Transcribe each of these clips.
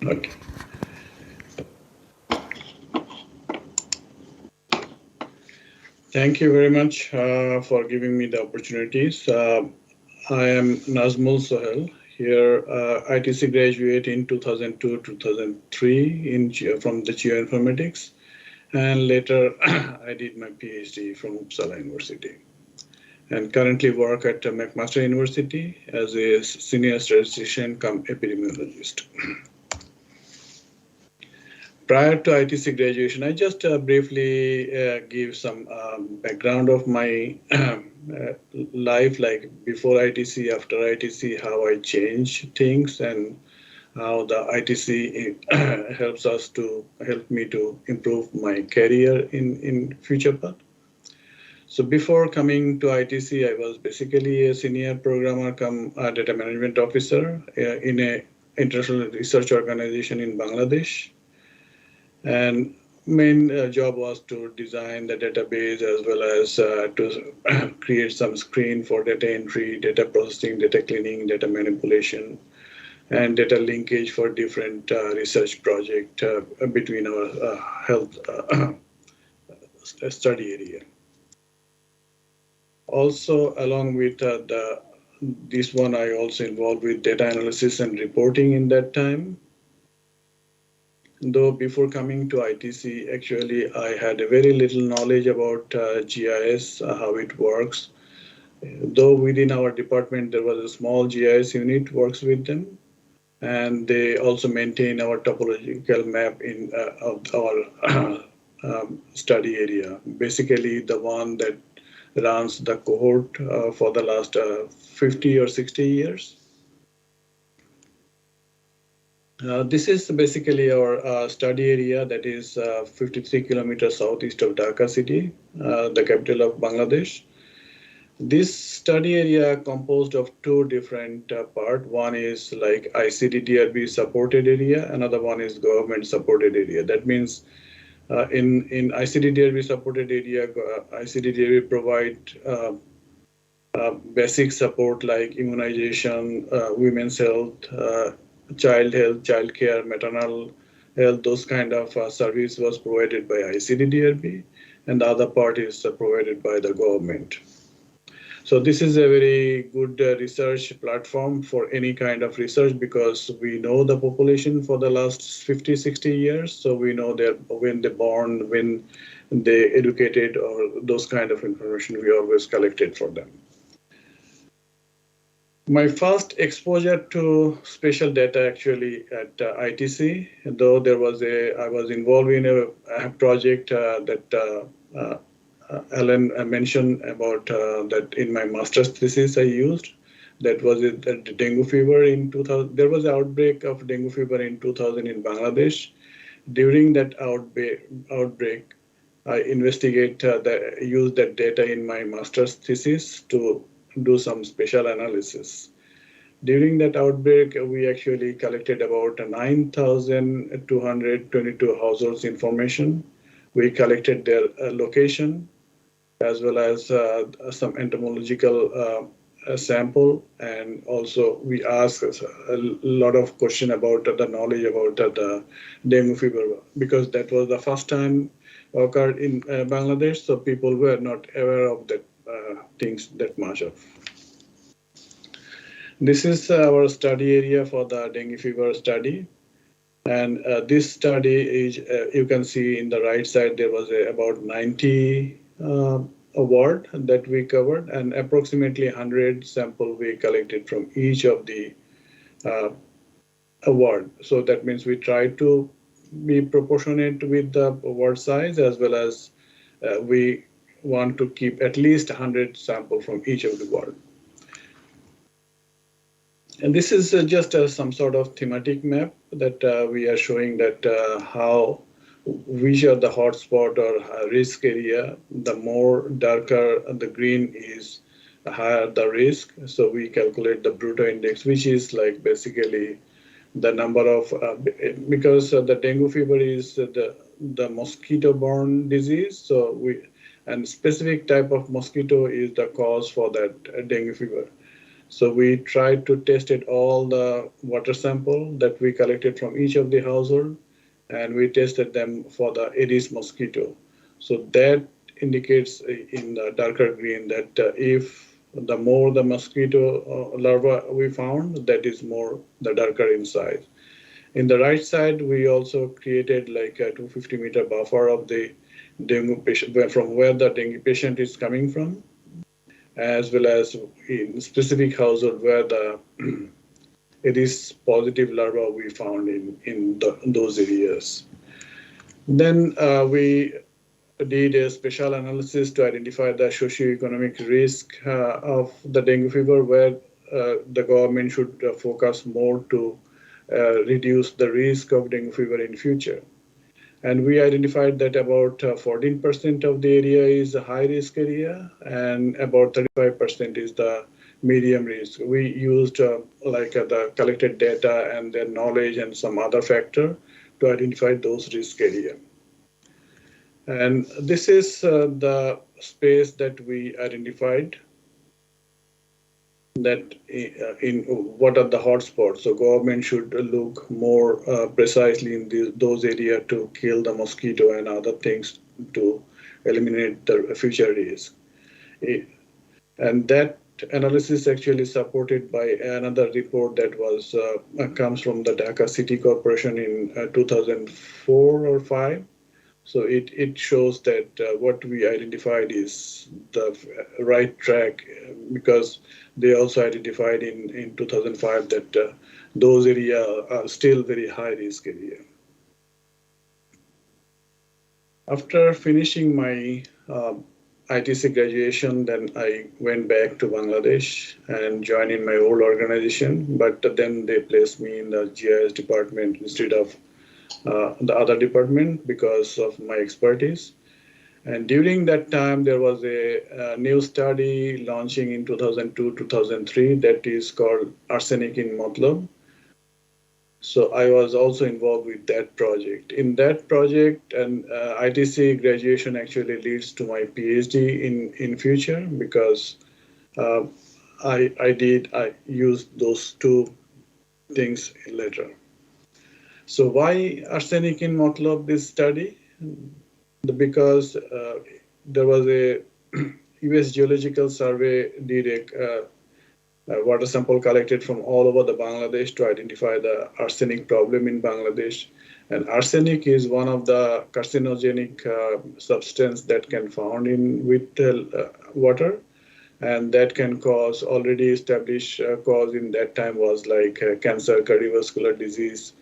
Okay. Thank you very much for giving me the opportunities. I am Nazmul Sohel. Here, ITC graduate in 2002, 2003 from the geoinformatics, and later I did my PhD from Uppsala University, and currently work at McMaster University as a senior statistician cum epidemiologist. Prior to ITC graduation, I just briefly give some background of my life, like before ITC, after ITC, how I change things, and how the ITC help me to improve my career in future path. So before coming to ITC, I was basically a senior programmer come data management officer in a international research organization in Bangladesh. And main job was to design the database as well as to create some screen for data entry, data processing, data cleaning, data manipulation, and data linkage for different research project between our health study area. Also, along with this one, I also involved with data analysis and reporting in that time. Though before coming to ITC, actually, I had a very little knowledge about GIS, how it works. Though within our department, there was a small GIS unit works with them, and they also maintain our topological map in of our study area. Basically, the one that runs the cohort for the last 50 or 60 years. This is basically our study area that is 53 kilometers southeast of Dhaka city, the capital of Bangladesh. This study area composed of two different parts. One is like ICDDRB supported area, another one is government supported area. That means in ICDDRB supported area, ICDDRB provide basic support like immunization, women's health, child health, child care, maternal health, those kind of service was provided by ICDDRB, and the other part is provided by the government. So this is a very good research platform for any kind of research because we know the population for the last 50, 60 years. So we know when they're born, when they educated, or those kind of information we always collected for them. My first exposure to spatial data actually at ITC, though I was involved in a project that Alan mentioned about that in my master's thesis I used. That was the dengue fever in 2000. There was an outbreak of dengue fever in 2000 in Bangladesh. During that outbreak, I used that data in my master's thesis to do some spatial analysis. During that outbreak, we actually collected about 9,222 households information. We collected their location as well as some entomological sample, and also we asked a lot of question about the knowledge about the dengue fever because that was the first time occurred in Bangladesh, so people were not aware of that things that much of. This is our study area for the dengue fever study. And this study is, you can see in the right side, there was about 90 award that we covered, and approximately 100 sample we collected from each of the award. So that means we try to be proportionate with the award size, as well as we want to keep at least 100 sample from each of the award. And this is just some sort of thematic map that we are showing that which are the hotspot or risk area. The more darker the green is, the higher the risk. So we calculate the Bruto index, which is like basically the number of, because the dengue fever is the mosquito-borne disease. So and specific type of mosquito is the cause for that dengue fever. So we tried to test it all the water sample that we collected from each of the household, and we tested them for the Aedes mosquito. So that indicates in the darker green that if the more the mosquito larva we found, that is more the darker in size. In the right side, we also created like a 250-meter buffer of the dengue patient from where the dengue patient is coming from, as well as in specific household where the it is positive larva we found in those areas. Then we did a special analysis to identify the socioeconomic risk of the dengue fever, where the government should focus more to reduce the risk of dengue fever in future. And we identified that about 14% of the area is a high risk area, and about 35% is the medium risk. We used the collected data and their knowledge and some other factor to identify those risk area. And this is the space that we identified that in what are the hotspots. So government should look more precisely in those areas to kill the mosquito and other things to eliminate the future risk. And that analysis actually supported by another report that was comes from the Dhaka City Corporation in 2004 or 5. So it shows that what we identified is the right track, because they also identified in 2005 that those areas are still very high risk area. After finishing my ITC graduation, then I went back to Bangladesh and joined in my old organization, but then they placed me in the GIS department instead of the other department because of my expertise. And during that time, there was a new study launching in 2002-2003 that is called Arsenic in Matlab. So I was also involved with that project. In that project, and ITC graduation actually leads to my PhD in future, because I used those two things later. So why arsenic in Matlab, this study? Because there was a US Geological Survey did a water sample collected from all over the Bangladesh to identify the arsenic problem in Bangladesh. And arsenic is one of the carcinogenic substance that can found in with water, and that can cause already established cause in that time was like cancer, cardiovascular disease,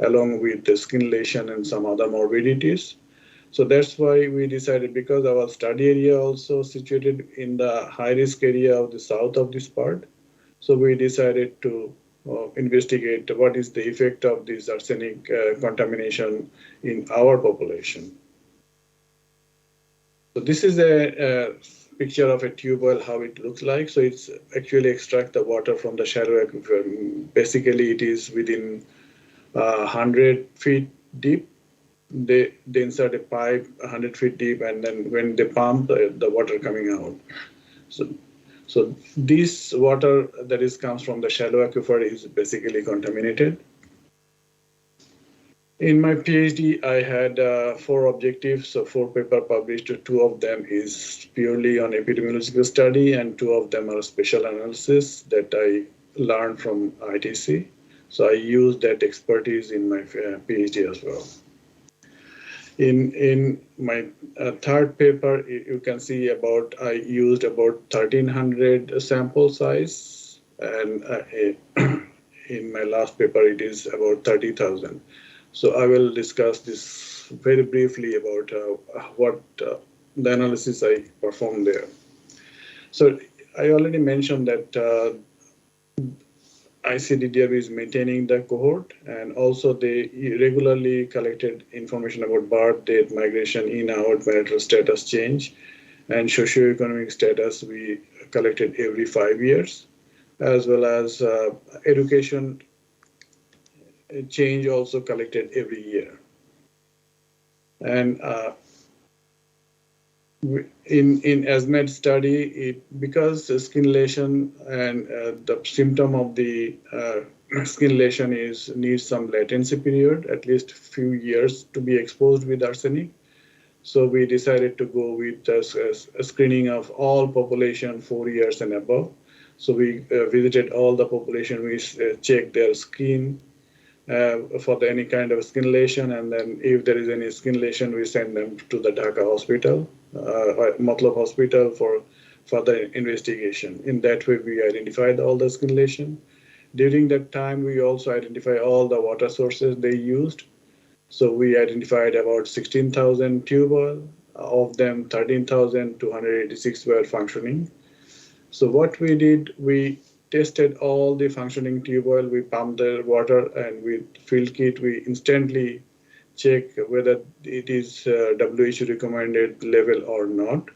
along with the skin lesion and some other morbidities. So that's why we decided, because our study area also situated in the high risk area of the south of this part. So we decided to investigate what is the effect of this arsenic contamination in our population. So this is a picture of a tube well, how it looks like. So it's actually extract the water from the shallow aquifer. Basically, it is within 100 feet deep. They insert a pipe 100 feet deep, and then when they pump, the water coming out. So this water that comes from the shallow aquifer is basically contaminated. In my PhD, I had 4 objectives, so 4 papers published. 2 of them is purely on epidemiological study, and 2 of them are special analysis that I learned from ITC. So I used that expertise in my PhD as well. In my third paper, you can see I used about 1,300 sample size, and in my last paper, it is about 30,000. So I will discuss this very briefly about what the analysis I performed there. So I already mentioned that ICDDR is maintaining the cohort, and also they regularly collected information about birth, death, migration, in, out, marital status change, and socioeconomic status we collected every 5 years, as well as education change also collected every year. And In ASMED study, because the skin lesion and the symptom of the skin lesion needs some latency period, at least few years to be exposed with arsenic. So we decided to go with a screening of all population 4 years and above. So we visited all the population. We checked their skin for any kind of skin lesion, and then if there is any skin lesion, we send them to the Dhaka hospital, Matlab hospital, for further investigation. In that way, we identified all the skin lesion. During that time, we also identified all the water sources they used. So we identified about 16,000 tube wells. Of them, 13,286 were functioning. So what we did, we tested all the functioning tube well, we pumped the water, and with field kit, we instantly check whether it is WHO recommended level or not.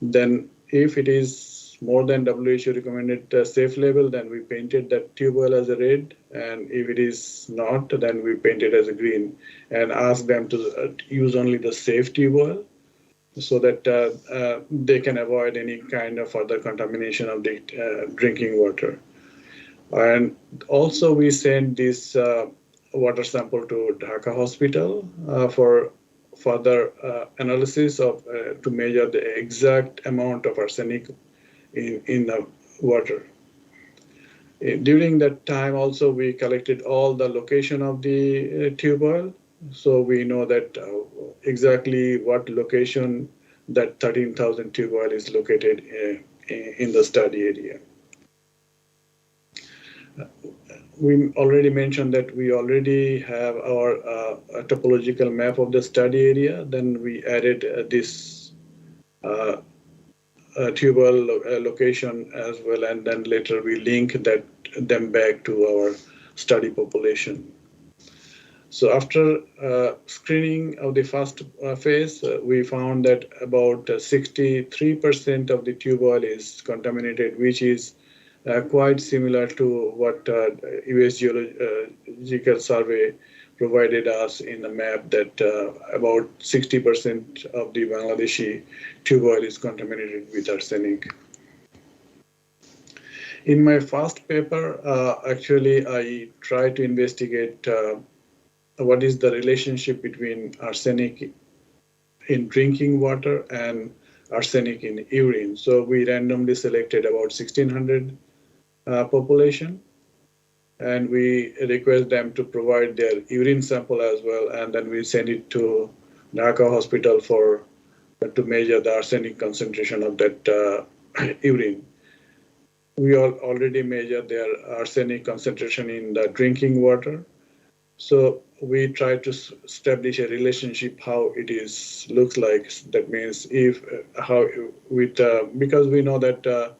Then if it is more than WHO recommended safe level, then we painted that tube well as a red. And if it is not, then we paint it as a green and ask them to use only the safe tube well, so that they can avoid any kind of further contamination of the drinking water. And also we send this water sample to Dhaka hospital for further analysis of to measure the exact amount of arsenic in the water. During that time also we collected all the location of the tube well, so we know that exactly what location that 13,000 tube well is located in the study area. We already mentioned that we already have our topological map of the study area. Then we added this tube well location as well, and then later we link them back to our study population. So after screening of the first phase, we found that about 63% of the tube oil is contaminated, which is quite similar to what US Geological Survey provided us in the map, that about 60% of the Bangladeshi tube oil is contaminated with arsenic. In my first paper, actually, I tried to investigate what is the relationship between arsenic in drinking water and arsenic in urine. So we randomly selected about 1,600 population, and we request them to provide their urine sample as well, and then we send it to Dhaka hospital to measure the arsenic concentration of that urine. We already measured their arsenic concentration in the drinking water. So we try to establish a relationship how it looks like. That means because we know that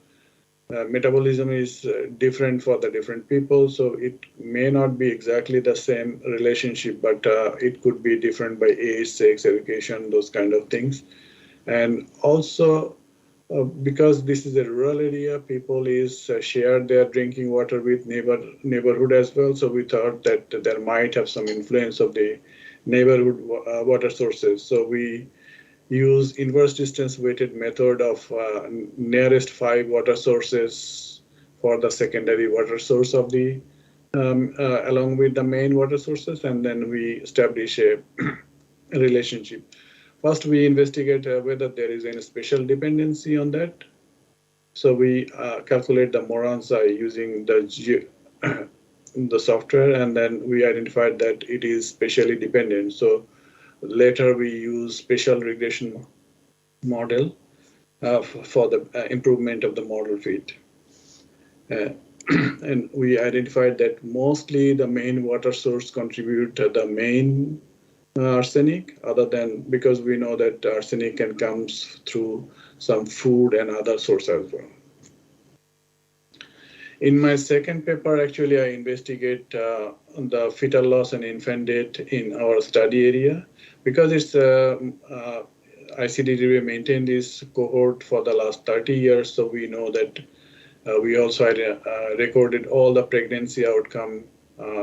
metabolism is different for the different people, so it may not be exactly the same relationship, but it could be different by age, sex, education, those kind of things. And also because this is a rural area, people share their drinking water with neighborhood as well. So we thought that there might have some influence of the neighborhood water sources. So we use inverse distance weighted method of nearest 5 water sources for the secondary water source of the along with the main water sources, and then we establish a relationship. First, we investigate whether there is any special dependency on that. So we calculate the Moran's using the software, and then we identified that it is spatially dependent. So later we use spatial regression model for the improvement of the model fit. And we identified that mostly the main water source contribute to the main arsenic, other than because we know that arsenic can come through some food and other sources as well. In my second paper, actually, I investigate the fetal loss and infant death in our study area, because it's ICDDB maintained this cohort for the last 30 years, so we know that we also had recorded all the pregnancy outcome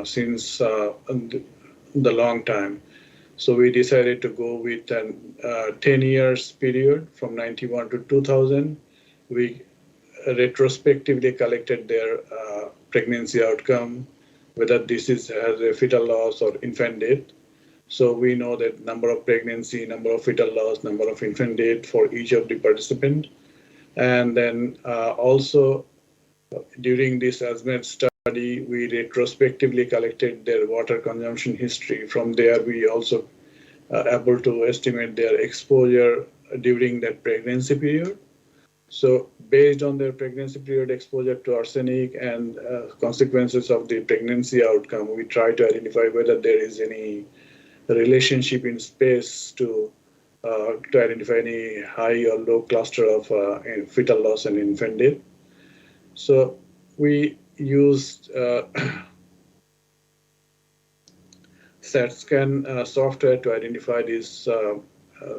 since the long time. So we decided to go with a 10 years period from 91 to 2000. We retrospectively collected their pregnancy outcome, whether this is has a fetal loss or infant death. So we know that number of pregnancy, number of fetal loss, number of infant death for each of the participant. And then also during this ASMED study, we retrospectively collected their water consumption history. From there, we also able to estimate their exposure during that pregnancy period. So based on their pregnancy period exposure to arsenic and consequences of the pregnancy outcome, we try to identify whether there is any relationship in space to identify any high or low cluster of fetal loss and infant death. So we used SAT-SCAN software to identify this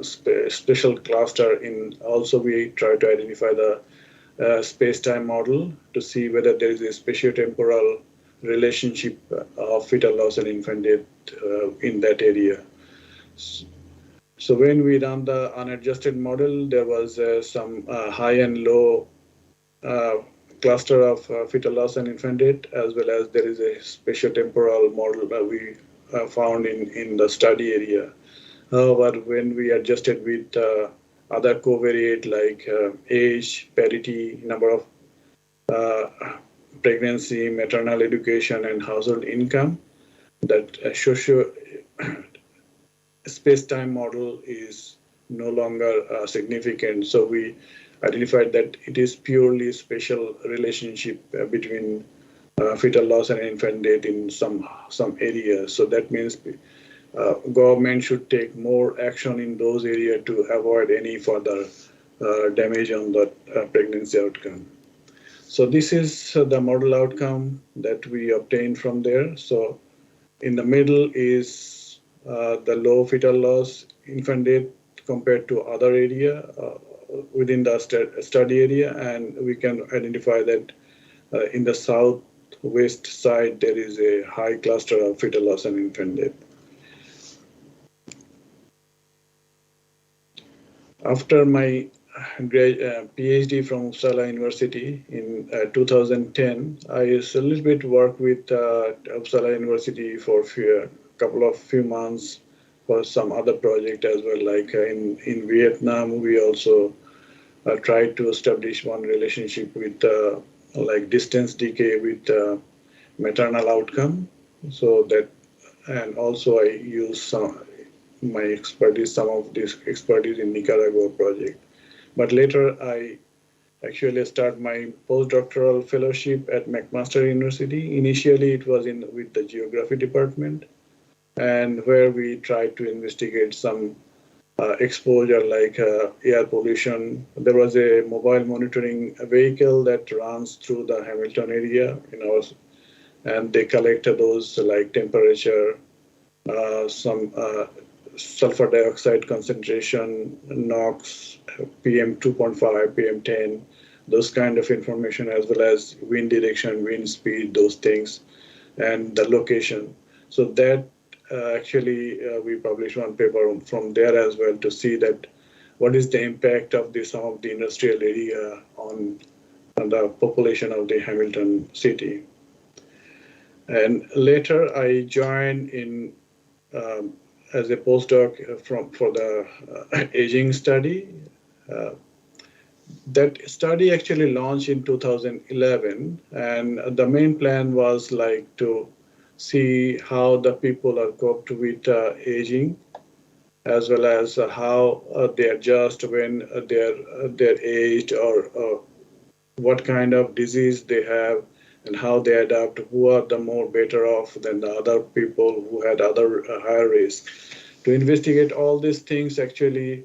special cluster. In also, we try to identify the space-time model to see whether there is a spatiotemporal relationship of fetal loss and infant death in that area. So when we run the unadjusted model, there was some high and low cluster of fetal loss and infant death, as well as there is a spatiotemporal model that we found in the study area. However, when we adjusted with other covariate like age, parity, number of pregnancy, maternal education, and household income, that socio space-time model is no longer significant. So we identified that it is purely spatial relationship between fetal loss and infant death in some areas. So that means government should take more action in those areas to avoid any further damage on the pregnancy outcome. So this is the model outcome that we obtained from there. So in the middle is the low fetal loss, infant death compared to other area within the study area, and we can identify that in the southwest side there is a high cluster of fetal loss and infant death. After my PhD from Uppsala University in 2010, I a little bit worked with Uppsala University for few months for some other project as well. Like in Vietnam, we also tried to establish one relationship with like distance decay with maternal outcome. So that, and also I use some of this expertise in Nicaragua project. But later I actually started my postdoctoral fellowship at McMaster University. Initially it was with the geography department, and where we tried to investigate some exposure like air pollution. There was a mobile monitoring vehicle that runs through the Hamilton area, and they collected those like temperature, some sulfur dioxide concentration, NOx, PM 2.5, PM 10, those kind of information, as well as wind direction, wind speed, those things, and the location. So that actually we published one paper from there as well to see that what is the impact of some of the industrial area on the population of the Hamilton city. And later I joined in as a postdoc for the aging study. That study actually launched in 2011, and the main plan was like to see how the people are coped with aging, as well as how they adjust when they're aged, or what kind of disease they have, and how they adapt, who are the more better off than the other people who had other higher risk. To investigate all these things, actually,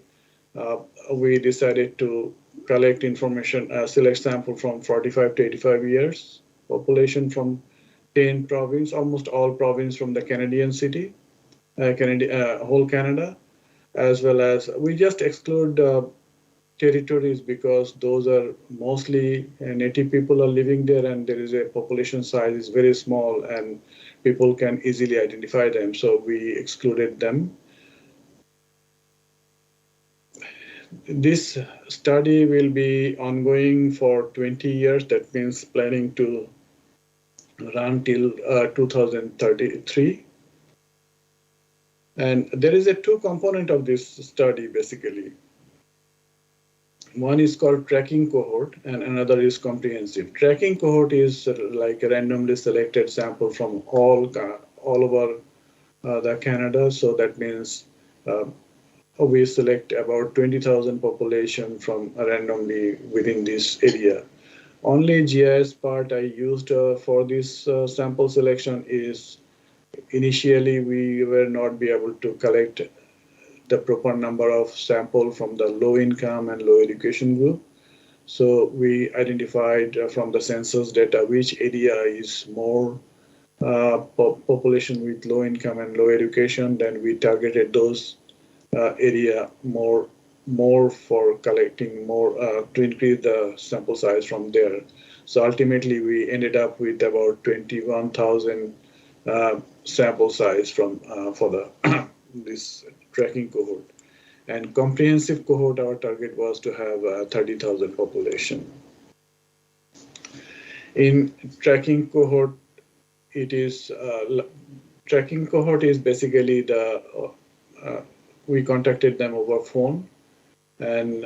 we decided to collect information, select sample from 45 to 85 years, population from 10 province, almost all province from the Canadian city, whole Canada, as well as we just exclude territories because those are mostly native people are living there, and there is a population size is very small and people can easily identify them. So we excluded them. This study will be ongoing for 20 years. That means planning to run till 2033. And there is a two component of this study basically. One is called tracking cohort and another is comprehensive. Tracking cohort is like a randomly selected sample from all over the Canada. So that means we select about 20,000 population from randomly within this area. Only GIS part I used for this sample selection is initially we were not be able to collect the proper number of sample from the low income and low education group. So we identified from the census data which area is more population with low income and low education. Then we targeted those area more for collecting more to increase the sample size from there. So ultimately, we ended up with about 21,000 sample size from for the this tracking cohort. And comprehensive cohort, our target was to have 30,000 population. In tracking cohort, it is tracking cohort is basically the we contacted them over phone and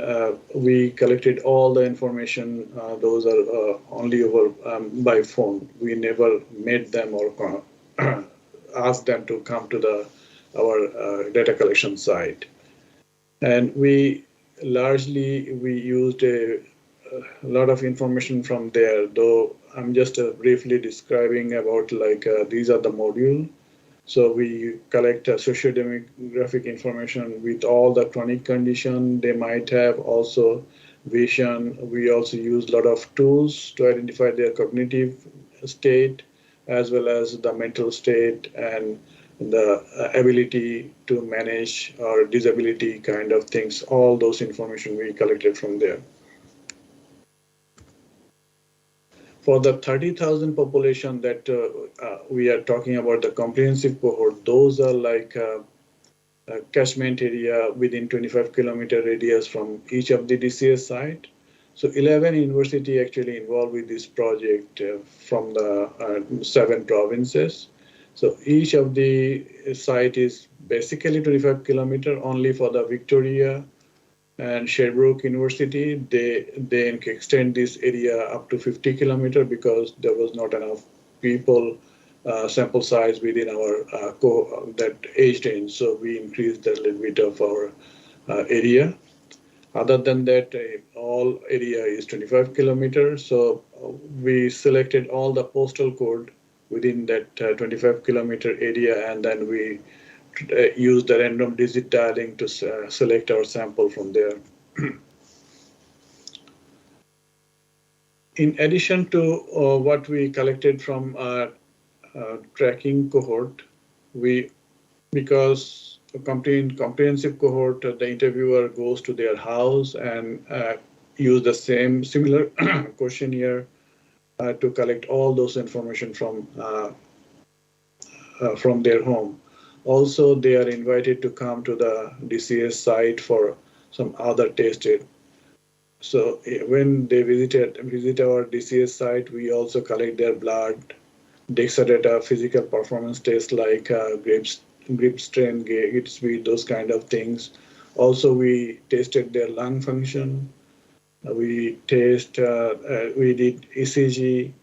we collected all the information. Those are only over by phone. We never met them or asked them to come to our data collection site. And we largely we used a lot of information from there. Though I'm just briefly describing about like these are the module. So we collect socio-demographic information with all the chronic condition they might have, also vision. We also use a lot of tools to identify their cognitive state as well as the mental state and the ability to manage or disability kind of things. All those information we collected from there. For the 30,000 population that we are talking about, the comprehensive cohort, those are like a catchment area within 25-kilometer radius from each of the DCS site. So 11 university actually involved with this project from the 7 provinces. So each of the site is basically 25-kilometer only for the Victoria and Sherbrooke University. They extend this area up to 50 kilometer because there was not enough people sample size within our that age range. So we increased a little bit of our area. Other than that, all area is 25 kilometers. So we selected all the postal code within that 25 kilometer area, and then we use the random digit dialing to select our sample from there. In addition to what we collected from tracking cohort, because a comprehensive cohort, the interviewer goes to their house and use the similar questionnaire to collect all those information from their home. Also, they are invited to come to the DCS site for some other tested. So when they visit our DCS site, we also collect their blood, DEXA data, physical performance tests like grip strength, gait speed, those kind of things. Also, we tested their lung function. We did ECG,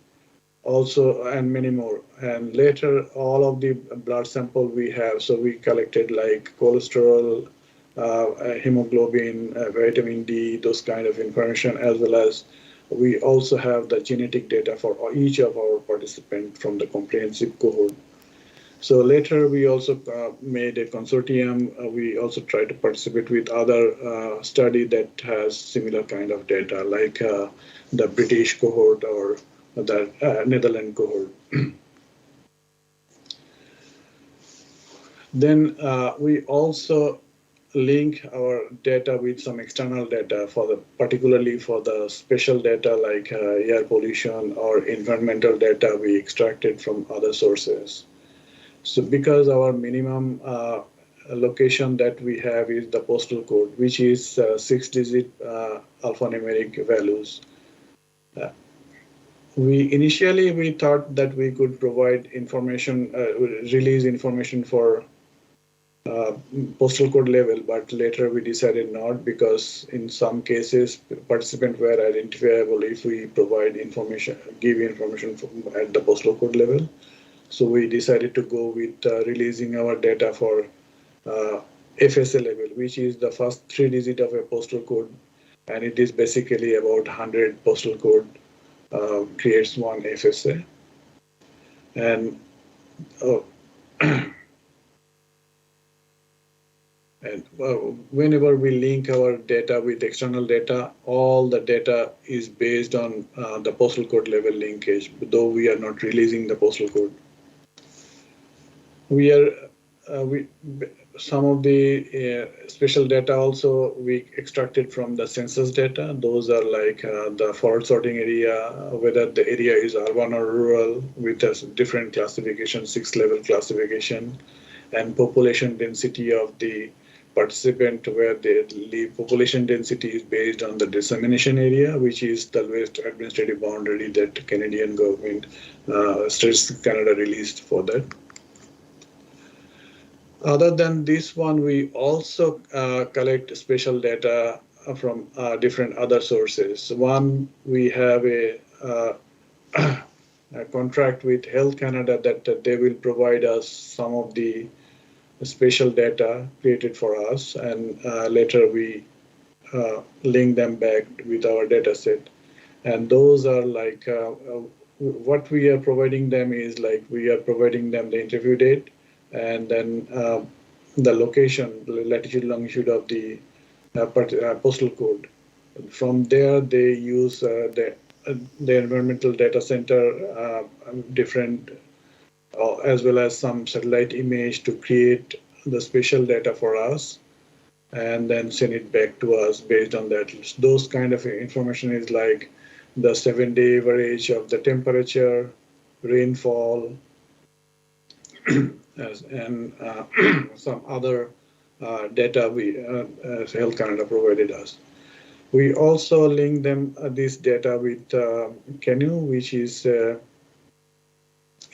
also, and many more. And later, all of the blood sample we have, so we collected like cholesterol, hemoglobin, vitamin D, those kind of information, as well as we also have the genetic data for each of our participants from the comprehensive cohort. So later, we also made a consortium. We also tried to participate with other study that has similar kind of data, like the British cohort or the Netherlands cohort. Then we also link our data with some external data particularly for the special data like air pollution or environmental data we extracted from other sources. So because our minimum location that we have is the postal code, which is 6-digit alphanumeric values. We thought that we could provide information, release information for postal code level, but later we decided not, because in some cases participants were identifiable if we provide information, give information at the postal code level. So we decided to go with releasing our data for FSA level, which is the first 3 digit of a postal code, and it is basically about 100 postal code creates one FSA. And and whenever we link our data with external data, all the data is based on the postal code level linkage, though we are not releasing the postal code. We are some of the special data also we extracted from the census data. Those are like the forward sorting area, whether the area is urban or rural, with a different classification, 6-level classification, and population density of the participant where they live. Population density is based on the dissemination area, which is the lowest administrative boundary that Canadian government, Statistics Canada released for that. Other than this one, we also collect special data from different other sources. One, we have a contract with Health Canada that they will provide us some of the special data created for us, and later we link them back with our data set. And those are like, what we are providing them is like, we are providing them the interview date, and then the location, the latitude, longitude of the postal code. From there, they use the environmental data center, different, as well as some satellite image to create the spatial data for us, and then send it back to us based on that. Those kind of information is like the 7-day average of the temperature, rainfall, and some other data as Health Canada provided us. We also link them this data with Canoe, which is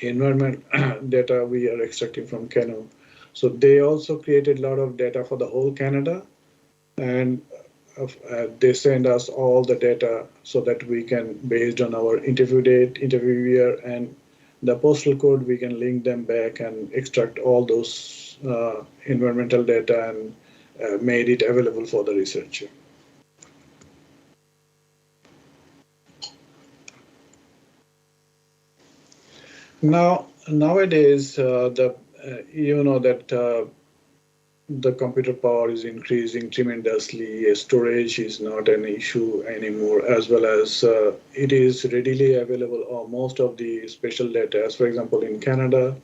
environment data we are extracting from Canoe. So they also created a lot of data for the whole Canada, and they send us all the data so that we can, based on our interview date, interview year, and the postal code, we can link them back and extract all those environmental data and made it available for the researcher. Now, nowadays, you know that the computer power is increasing tremendously. Storage is not an issue anymore, as well as it is readily available. Most of the special data, as for example, in Canada,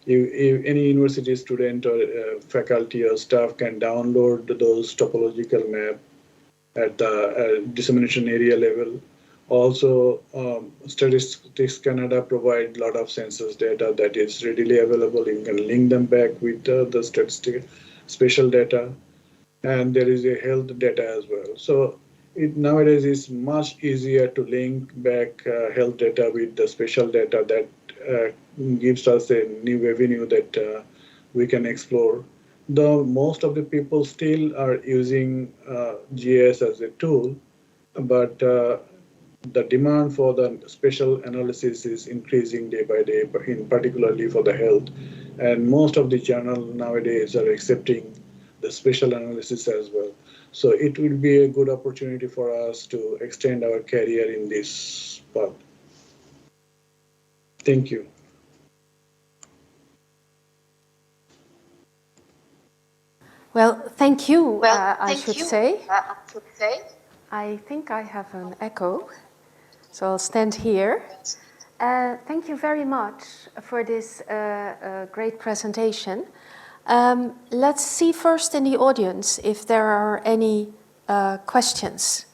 if any university student or faculty or staff can download those topological map at the dissemination area level. Also, Statistics Canada provide a lot of census data that is readily available. You can link them back with the statistical spatial data, and there is a health data as well. So nowadays it's much easier to link back health data with the spatial data that gives us a new avenue that we can explore. Though most of the people still are using GIS as a tool, but the demand for the spatial analysis is increasing day by day, in particularly for the health. And most of the journals nowadays are accepting the spatial analysis as well. So it will be a good opportunity for us to extend our career in this path. Thank you. Well, thank you, I should say. I think I have an echo, so I'll stand here. Thank you very much for this great presentation. Let's see first in the audience if there are any questions.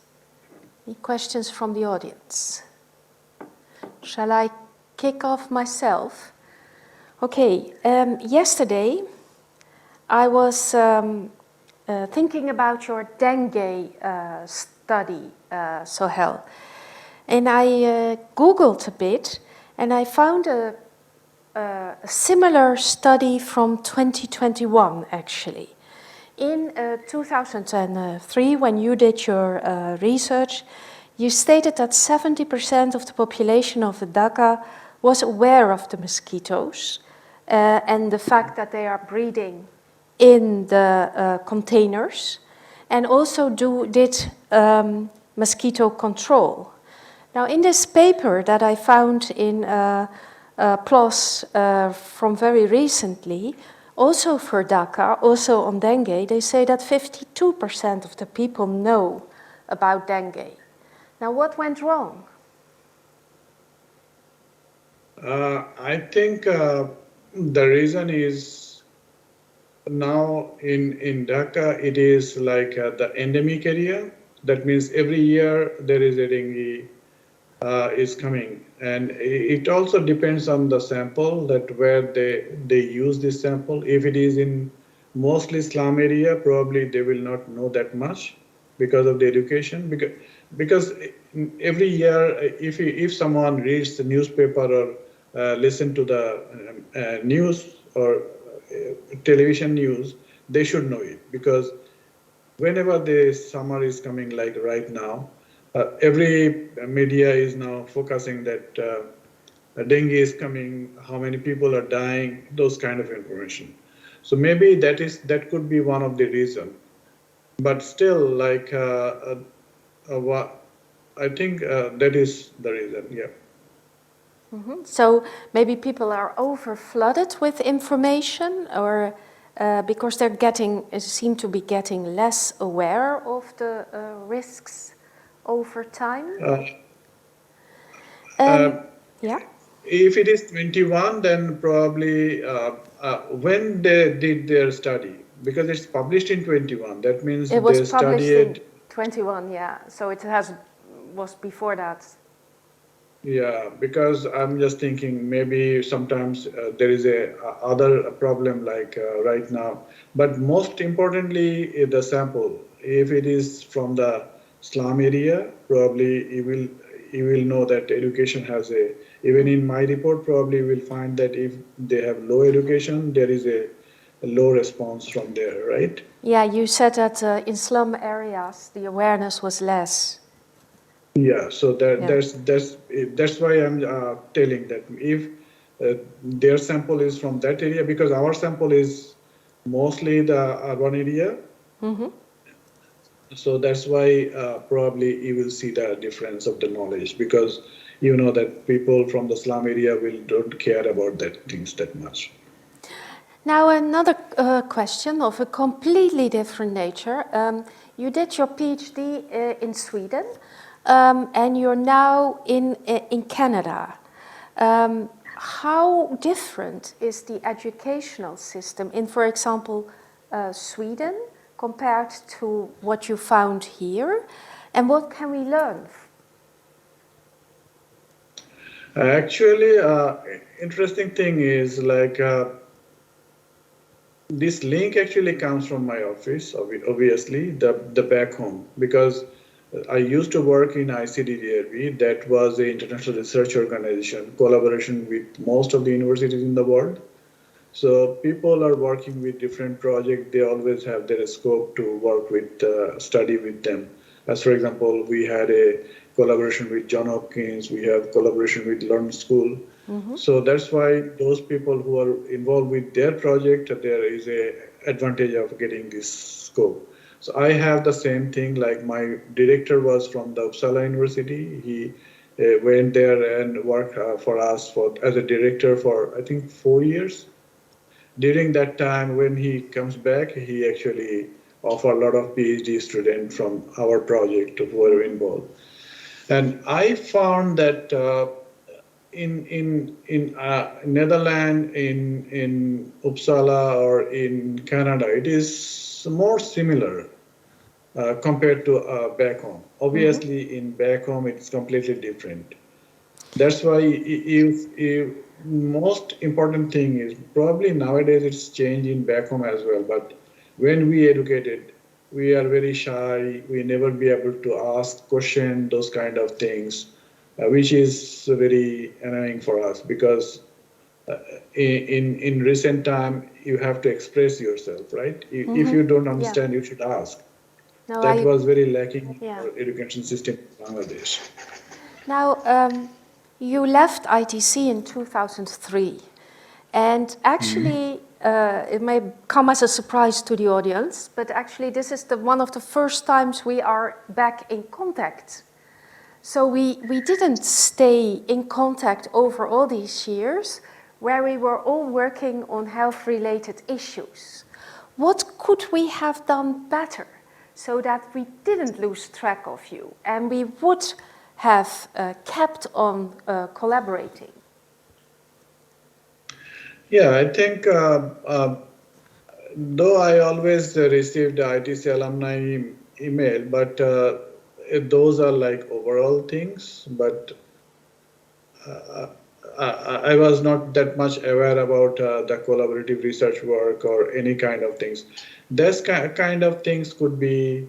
Any questions from the audience? Shall I kick off myself? Okay, yesterday I was thinking about your dengue study, Sohel, and I Googled a bit, and I found a similar study from 2021, actually. In 2003, when you did your research, you stated that 70% of the population of Dhaka was aware of the mosquitoes and the fact that they are breeding in the containers, and also did mosquito control. Now, in this paper that I found in PLOS from very recently, also for Dhaka, also on dengue, they say that 52% of the people know about dengue. Now, what went wrong? I think the reason is now in Dhaka, it is like the endemic area. That means every year there is a dengue is coming, and it also depends on the sample, that where they use this sample. If it is in mostly slum area, probably they will not know that much because of the education. Because every year, if someone reads the newspaper or listen to the news or television news, they should know it, because whenever the summer is coming, like right now, every media is now focusing that dengue is coming, how many people are dying, those kind of information. So maybe that could be one of the reason. But still, like I think that is the reason. Yeah. Mm-hmm. So maybe people are over flooded with information, or because they're seem to be getting less aware of the risks over time. Yeah. If it is 21, then probably when they did their study, because it's published in 21, that means it was they published studied in 21. Yeah, so it was before that. Yeah, because I'm just thinking maybe sometimes there is a other problem like right now. But most importantly, the sample. If it is from the slum area, probably you will know that education has a. Even in my report, probably you will find that if they have low education, there is a low response from there, right? Yeah, you said that in slum areas the awareness was less. Yeah, so that's why I'm telling that if their sample is from that area, because our sample is mostly the urban area. Mm-hmm. So that's why probably you will see the difference of the knowledge, because you know that people from the slum area will don't care about that things that much. Now another question of a completely different nature. You did your PhD in Sweden, and you're now in Canada. How different is the educational system in, for example, Sweden compared to what you found here, and what can we learn? Actually, interesting thing is like this link actually comes from my office, obviously, the back home, because I used to work in ICDDRB, that was the international research organization, collaboration with most of the universities in the world. So people are working with different projects. They always have their scope to work with, study with them. As for example, we had a collaboration with John Hopkins. We have collaboration with Learn School. Mm-hmm. So that's why those people who are involved with their project, there is a advantage of getting this scope. So I have the same thing. Like my director was from the Uppsala University. He went there and worked for us as a director for I think 4 years. During that time, when he comes back, he actually offer a lot of PhD students from our project who were involved. And I found that in Netherlands, in Uppsala, or in Canada, it is more similar compared to back home. Obviously, in back home, it's completely different. That's why most important thing is probably nowadays it's changing back home as well. But when we educated, we are very shy. We never be able to ask question those kind of things, which is very annoying for us because in recent time you have to express yourself, right? If you don't understand, you should ask. No, That was very lacking in yeah. our education system in Bangladesh. Now, you left ITC in 2003, and actually, it may come as a surprise to the audience, but actually this is one of the first times we are back in contact. So we didn't stay in contact over all these years, where we were all working on health-related issues. What could we have done better so that we didn't lose track of you and we would have kept on collaborating? Yeah, I think though I always received ITC alumni email, but those are like overall things. But uh, I was not that much aware about the collaborative research work or any kind of things. This kind of things could be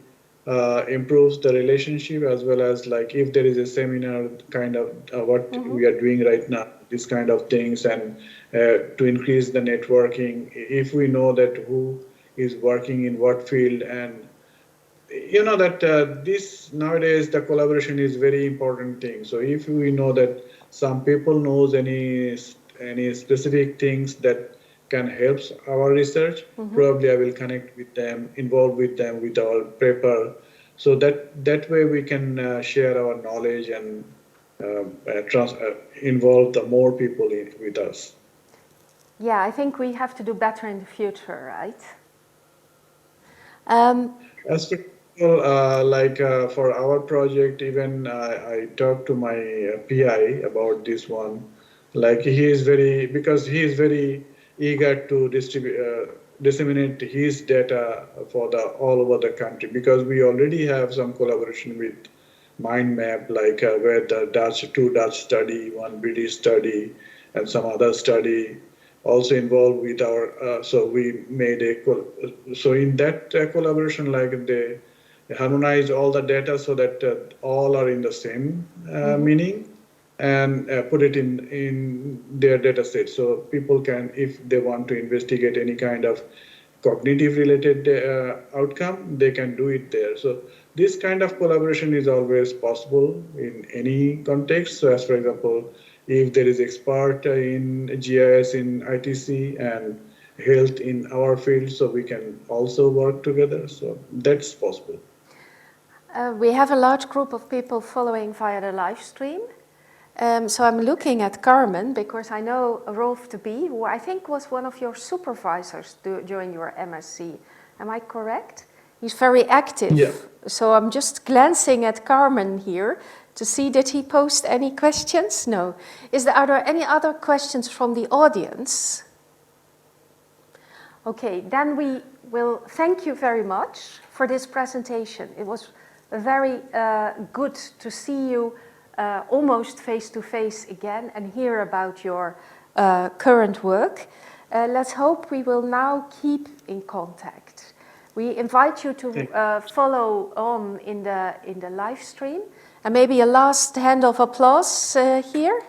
improves the relationship as well as like if there is a seminar kind of what we are doing right now, this kind of things, and to increase the networking. If we know that who is working in what field, and you know that this nowadays the collaboration is very important thing. So if we know that some people knows any specific things that can help our research, probably I will connect with them, involve with them with our paper, so that way we can share our knowledge and involve the more people with us. Yeah, I think we have to do better in the future, right? As for for our project, even I talked to my PI about this one. Like he is very because he is very eager to disseminate his data for the all over the country because we already have some collaboration with mind map where the two Dutch study, one British study, and some other study also involved with our so we made so in that collaboration like they harmonize all the data so that all are in the same meaning and put it in their data set so people can if they want to investigate any kind of cognitive related outcome they can do it there. So this kind of collaboration is always possible in any context. So as for example, if there is expert in GIS in ITC and health in our field, so we can also work together. So that's possible. We have a large group of people following via the live stream. So I'm looking at Carmen because I know Rolf de Bie, who I think was one of your supervisors during your MSc. Am I correct? He's very active. Yeah. So I'm just glancing at Carmen here to see did he post any questions? No. Are there any other questions from the audience? Okay, then we will thank you very much for this presentation. It was very good to see you almost face-to-face again and hear about your current work. Let's hope we will now keep in contact. We invite you to follow on in the live stream. And maybe a last hand of applause here.